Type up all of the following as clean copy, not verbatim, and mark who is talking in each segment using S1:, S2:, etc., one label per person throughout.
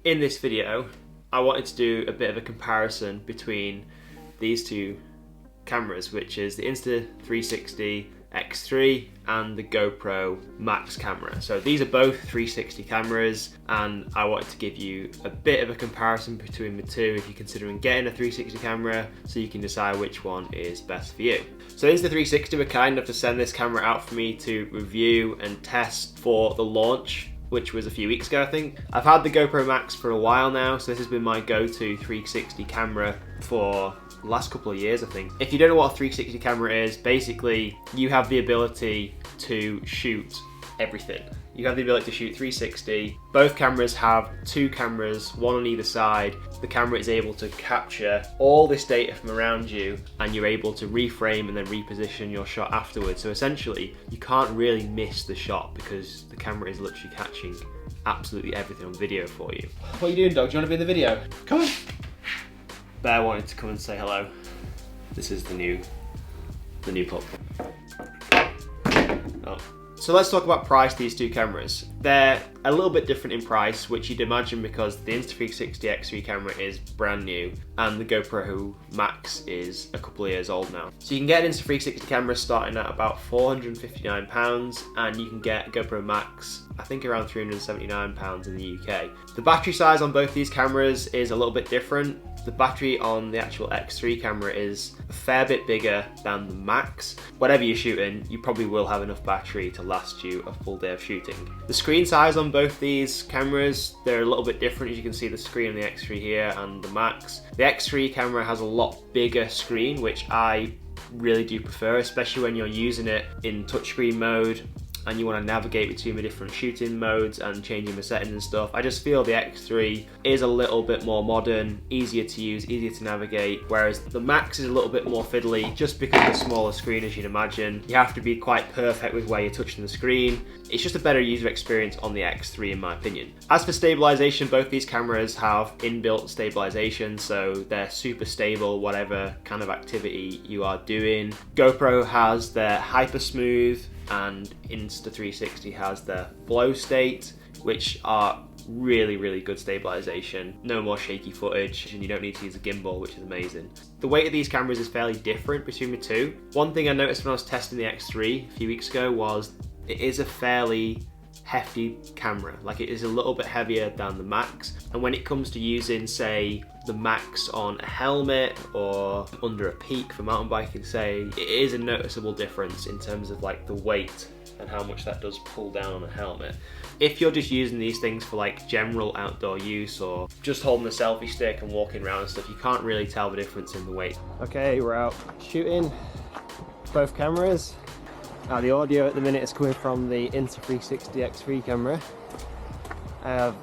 S1: In this video, I wanted to do a bit of a comparison between these two cameras, which is the Insta360 X3 and the GoPro Max camera. So these are both 360 cameras, and I wanted to give you a bit of a comparison between the two if you're considering getting a 360 camera, so you can decide which one is best for you. So Insta360 were kind enough to send this camera out for me to review and test for the launch, which was a few weeks ago, I think. I've had the GoPro Max for a while now, so this has been my go-to 360 camera for the last couple of years, I think. If you don't know what a 360 camera is, basically you have the ability to shoot everything. You have the ability to shoot 360. Both cameras have two cameras, one on either side. The camera is able to capture all this data from around you, and you're able to reframe and then reposition your shot afterwards. So essentially, you can't really miss the shot because the camera is literally catching absolutely everything on video for you. What are you doing, dog? Do you want to be in the video? Come on. Bear wanted to come and say hello. This is the new pup. Oh. So let's talk about price of these two cameras. They're a little bit different in price, which you'd imagine because the Insta360 X3 camera is brand new and the GoPro Max is a couple of years old now. So you can get an Insta360 camera starting at about £459, and you can get a GoPro Max, I think, around £379 in the UK. The battery size on both these cameras is a little bit different. The battery on the actual X3 camera is a fair bit bigger than the Max. Whatever you're shooting, you probably will have enough battery to last you a full day of shooting. The screen size on both these cameras, they're a little bit different. As you can see, the screen on the X3 here and the Max. The X3 camera has a lot bigger screen, which I really do prefer, especially when you're using it in touchscreen mode and you want to navigate between the different shooting modes and changing the settings and stuff. I just feel the X3 is a little bit more modern, easier to use, easier to navigate, whereas the Max is a little bit more fiddly just because of the smaller screen, as you'd imagine. You have to be quite perfect with where you're touching the screen. It's just a better user experience on the X3 in my opinion. As for stabilization, both these cameras have inbuilt stabilization, so they're super stable whatever kind of activity you are doing. GoPro has their hyper smooth and Insta360 has their flow state, which are really good stabilization. No more shaky footage, and you don't need to use a gimbal, which is amazing. The weight of these cameras is fairly different between the two. One thing I noticed when I was testing the X3 a few weeks ago was it is a fairly hefty camera. Like, it is a little bit heavier than the Max, and when it comes to using, say, the Max on a helmet or under a peak for mountain biking, say, it is a noticeable difference in terms of like the weight and how much that does pull down on a helmet. If you're just using these things for like general outdoor use or just holding a selfie stick and walking around and stuff, you can't really tell the difference in the weight. Okay, we're out shooting both cameras. Now the audio at the minute is coming from the Insta360 X3 camera. I have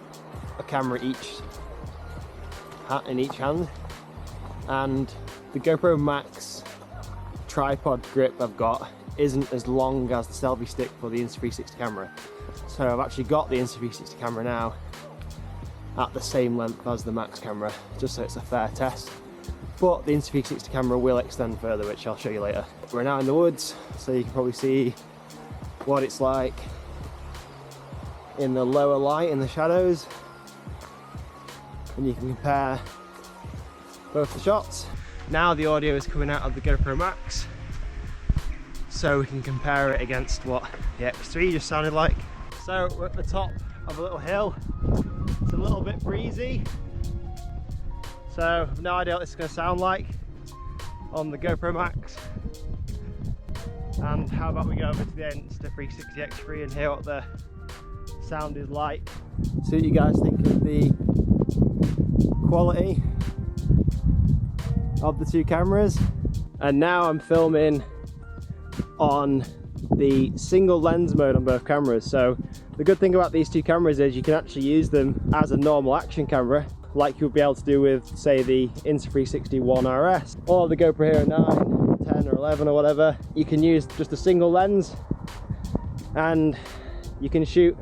S1: a camera in each hand, and the GoPro Max tripod grip I've got isn't as long as the selfie stick for the Insta360 camera. So I've actually got the Insta360 camera now at the same length as the Max camera, just so it's a fair test. But the Insta360 camera will extend further, which I'll show you later. We're now in the woods, so you can probably see what it's like in the lower light, in the shadows. And you can compare both the shots. Now the audio is coming out of the GoPro Max, so we can compare it against what the X3 just sounded like. So we're at the top of a little hill. It's a little bit breezy, so I've no idea what this is going to sound like on the GoPro Max. And how about we go over to the Insta360 X3 and hear what the sound is like. See what you guys think of the quality of the two cameras. And now I'm filming on the single lens mode on both cameras. So the good thing about these two cameras is you can actually use them as a normal action camera, like you'll be able to do with, say, the Insta360 One RS or the GoPro Hero 9, 10 or 11 or whatever. You can use just a single lens and you can shoot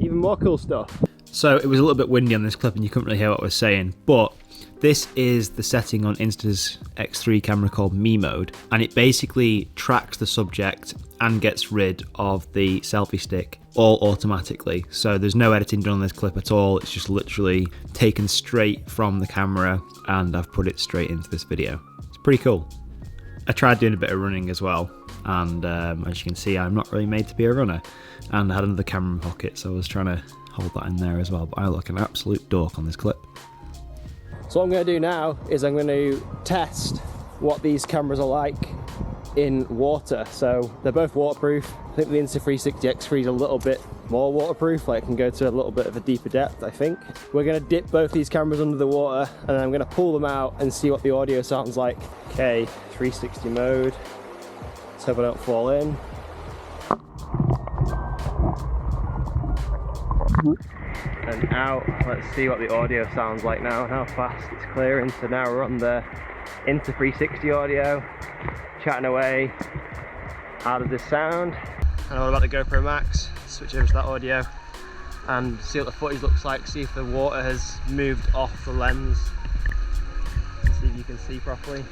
S1: even more cool stuff. So it was a little bit windy on this clip and you couldn't really hear what I was saying, but this is the setting on Insta's X3 camera called Me Mode, and it basically tracks the subject and gets rid of the selfie stick
S2: all automatically. So there's no editing done on this clip at all. It's just literally taken straight from the camera and I've put it straight into this video. It's pretty cool. I tried doing a bit of running as well, and as you can see, I'm not really made to be a runner, and I had another camera in my pocket, so I was trying to hold that in there as well, but I look an absolute dork on this clip.
S3: So what I'm going to do now is I'm going to test what these cameras are like in water. So they're both waterproof. I think the Insta360 X3 is a little bit more waterproof, like it can go to a little bit of a deeper depth, I think. We're going to dip both these cameras under the water and then I'm going to pull them out and see what the audio sounds like. Okay, 360 mode. Let's hope I don't fall in. And out. Let's see what the audio sounds like now and how fast it's clearing. So now we're on the Insta360 audio, chatting away. How does this sound? And what about the GoPro Max? Switch over to that audio and see what the footage looks like, see if the water has moved off the lens, and see if you can see properly.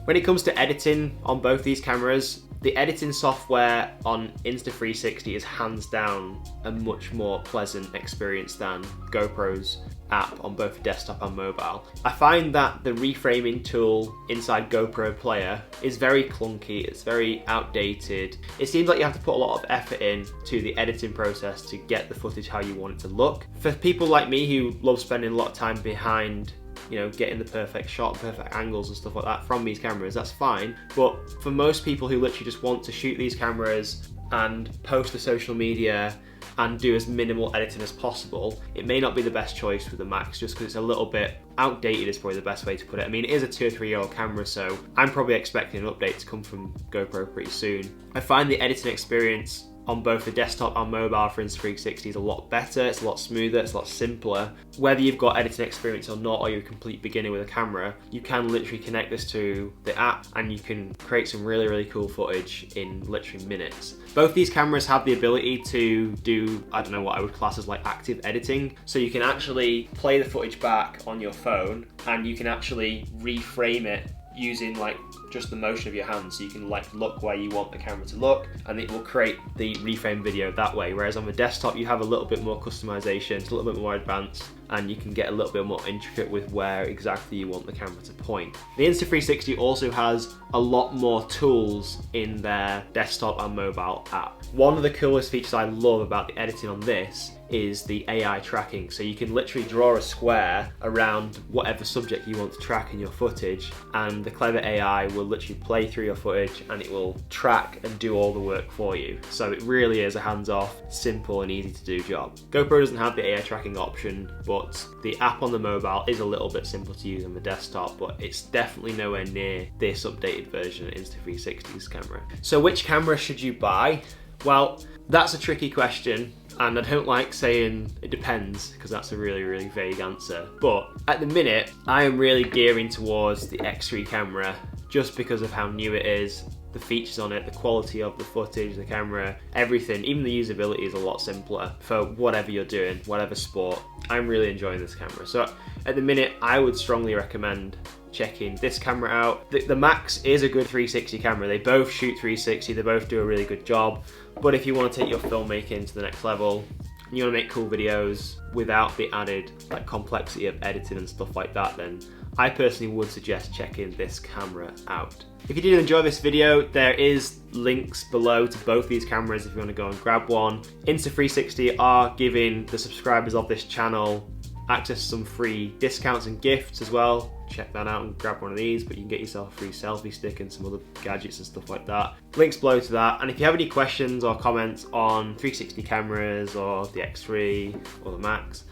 S1: When it comes to editing on both these cameras, the editing software on Insta360 is hands down a much more pleasant experience than GoPro's app on both desktop and mobile. I find that the reframing tool inside GoPro Player is very clunky, it's very outdated. It seems like you have to put a lot of effort in to the editing process to get the footage how you want it to look. For people like me who love spending a lot of time behind, you know, getting the perfect shot, perfect angles and stuff like that from these cameras, that's fine. But for most people who literally just want to shoot these cameras and post to social media and do as minimal editing as possible, it may not be the best choice with the Max, just because it's a little bit outdated is probably the best way to put it. I mean, it is a 2 or 3 year old camera, so I'm probably expecting an update to come from GoPro pretty soon. I find the editing experience on both the desktop and mobile for Insta360 is a lot better, it's a lot smoother, it's a lot simpler. Whether you've got editing experience or not, or you're a complete beginner with a camera, you can literally connect this to the app and you can create some really, really cool footage in literally minutes. Both these cameras have the ability to do, I don't know what I would class as like active editing. So you can actually play the footage back on your phone and you can actually reframe it using like just the motion of your hands, so you can like look where you want the camera to look and it will create the reframe video that way. Whereas on the desktop you have a little bit more customization, it's a little bit more advanced, and you can get a little bit more intricate with where exactly you want the camera to point. The Insta360 also has a lot more tools in their desktop and mobile app. One of the coolest features I love about the editing on this is the AI tracking. So you can literally draw a square around whatever subject you want to track in your footage, and the clever AI will literally play through your footage and it will track and do all the work for you. So it really is a hands-off, simple and easy to do job. GoPro doesn't have the AI tracking option, but the app on the mobile is a little bit simpler to use on the desktop, but it's definitely nowhere near this updated version of Insta360's camera. So which camera should you buy? Well, that's a tricky question. And I don't like saying it depends, because that's a really, really vague answer. But at the minute, I am really gearing towards the X3 camera just because of how new it is, the features on it, the quality of the footage, the camera, everything. Even the usability is a lot simpler for whatever you're doing, whatever sport. I'm really enjoying this camera. So at the minute, I would strongly recommend checking this camera out. The Max is a good 360 camera. They both shoot 360, they both do a really good job. But if you want to take your filmmaking to the next level, and you want to make cool videos without the added like complexity of editing and stuff like that, then I personally would suggest checking this camera out. If you did enjoy this video, there is links below to both these cameras if you want to go and grab one. Insta360 are giving the subscribers of this channel access to some free discounts and gifts as well. Check that out and grab one of these, but you can get yourself a free selfie stick and some other gadgets and stuff like that. Links below to that. And if you have any questions or comments on 360 cameras or the X3 or the Max,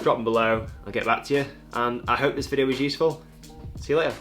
S1: drop them below, I'll get back to you. And I hope this video was useful. See you later.